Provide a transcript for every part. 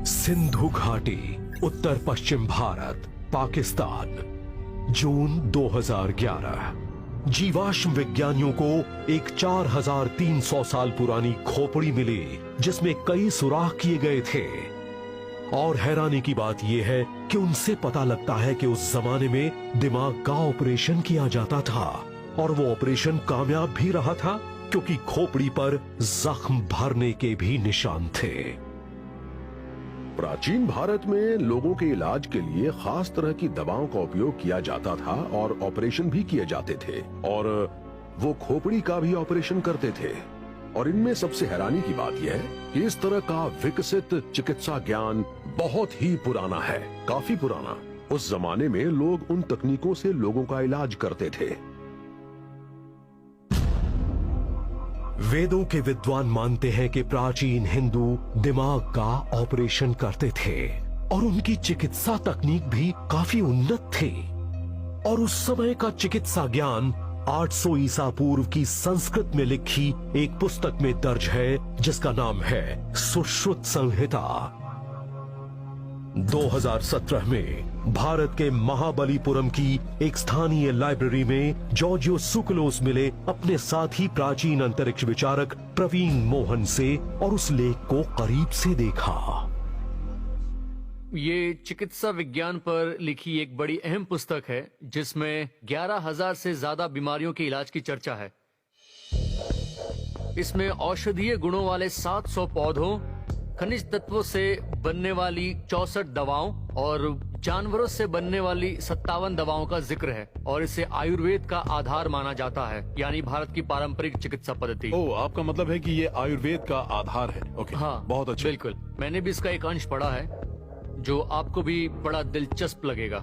सिंधु घाटी, उत्तर पश्चिम भारत, पाकिस्तान। जून 2011। जीवाश्म विज्ञानियों को एक 4300 साल पुरानी खोपड़ी मिली जिसमें कई सुराख किए गए थे। और हैरानी की बात यह है कि उनसे पता लगता है कि उस जमाने में दिमाग का ऑपरेशन किया जाता था और वो ऑपरेशन कामयाब भी रहा था क्योंकि खोपड़ी पर जख्म भरने के भी निशान थे। प्राचीन भारत में लोगों के इलाज के लिए खास तरह की दवाओं का उपयोग किया जाता था और ऑपरेशन भी किए जाते थे और वो खोपड़ी का भी ऑपरेशन करते थे। और इनमें सबसे हैरानी की बात यह है कि इस तरह का विकसित चिकित्सा ज्ञान बहुत ही पुराना है, काफी पुराना। उस जमाने में लोग उन तकनीकों से लोगों का इलाज करते थे। वेदों के विद्वान मानते हैं कि प्राचीन हिंदू दिमाग का ऑपरेशन करते थे और उनकी चिकित्सा तकनीक भी काफी उन्नत थी। और उस समय का चिकित्सा ज्ञान 800 ईसा पूर्व की संस्कृत में लिखी एक पुस्तक में दर्ज है जिसका नाम है सुश्रुत संहिता। 2017 में भारत के महाबलीपुरम की एक स्थानीय लाइब्रेरी में जॉर्जियो सुकलोस मिले अपने साथ ही प्राचीन अंतरिक्ष विचारक प्रवीण मोहन से और उस लेख को करीब से देखा। ये चिकित्सा विज्ञान पर लिखी एक बड़ी अहम पुस्तक है जिसमें 11,000 से ज्यादा बीमारियों के इलाज की चर्चा है। इसमें औषधीय गुणों वाले 700 पौधों, खनिज तत्वों से बनने वाली 64 दवाओं और जानवरों से बनने वाली 57 दवाओं का जिक्र है और इसे आयुर्वेद का आधार माना जाता है, यानी भारत की पारंपरिक चिकित्सा पद्धति। ओह, आपका मतलब है कि ये आयुर्वेद का आधार है। ओके, हाँ, बहुत अच्छा। बिल्कुल, मैंने भी इसका एक अंश पढ़ा है जो आपको भी बड़ा दिलचस्प लगेगा।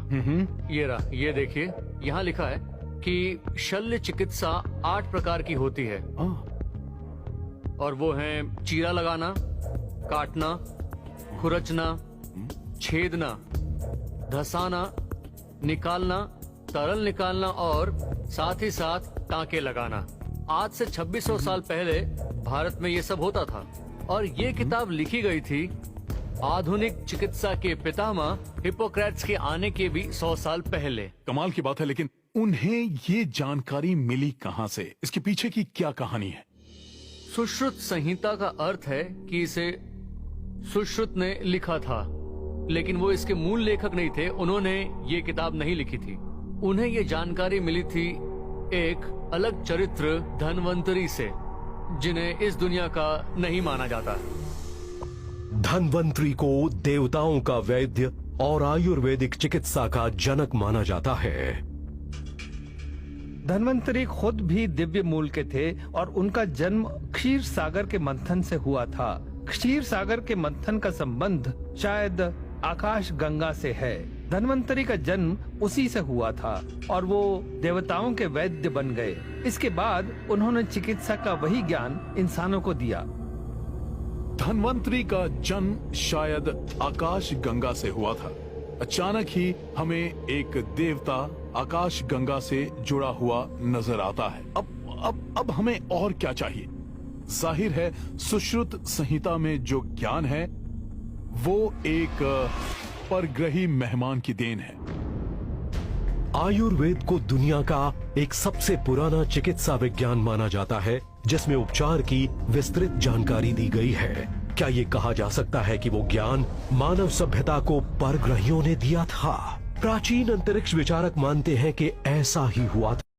ये रहा, ये देखिए, यहाँ लिखा है कि शल्य चिकित्सा 8 प्रकार की होती है और वो हैं चीरा लगाना, काटना, खुरचना, छेदना, धसाना, निकालना, तरल निकालना और साथ ही साथ टांके लगाना। आज से 2600 साल पहले भारत में ये सब होता था और ये किताब लिखी गई थी आधुनिक चिकित्सा के पितामह हिप्पोक्रेट्स के आने के भी 100 साल पहले। कमाल की बात है, लेकिन उन्हें ये जानकारी मिली कहाँ से? इसके पीछे की क्या कहानी है? सुश्रुत संहिता का अर्थ है कि इसे सुश्रुत ने लिखा था, लेकिन वो इसके मूल लेखक नहीं थे। उन्होंने ये किताब नहीं लिखी थी। उन्हें ये जानकारी मिली थी एक अलग चरित्र धन्वंतरी से, जिन्हें इस दुनिया का नहीं माना जाता। धन्वंतरी को देवताओं का वैद्य और आयुर्वेदिक चिकित्सा का जनक माना जाता है। धन्वंतरी खुद भी दिव्य मूल के थे और उनका जन्म क्षीर सागर के मंथन से हुआ था। क्षीर सागर के मंथन का संबंध शायद आकाश गंगा से है। धन्वंतरी का जन्म उसी से हुआ था और वो देवताओं के वैद्य बन गए। इसके बाद उन्होंने चिकित्सा का वही ज्ञान इंसानों को दिया। धन्वंतरी का जन्म शायद आकाश गंगा से हुआ था। अचानक ही हमें एक देवता आकाश गंगा से जुड़ा हुआ नजर आता है। अब हमें और क्या चाहिए? जाहिर है सुश्रुत संहिता में जो ज्ञान है वो एक परग्रही मेहमान की देन है। आयुर्वेद को दुनिया का एक सबसे पुराना चिकित्सा विज्ञान माना जाता है जिसमें उपचार की विस्तृत जानकारी दी गई है। क्या ये कहा जा सकता है कि वो ज्ञान मानव सभ्यता को परग्रहियों ने दिया था? प्राचीन अंतरिक्ष विचारक मानते हैं कि ऐसा ही हुआ था।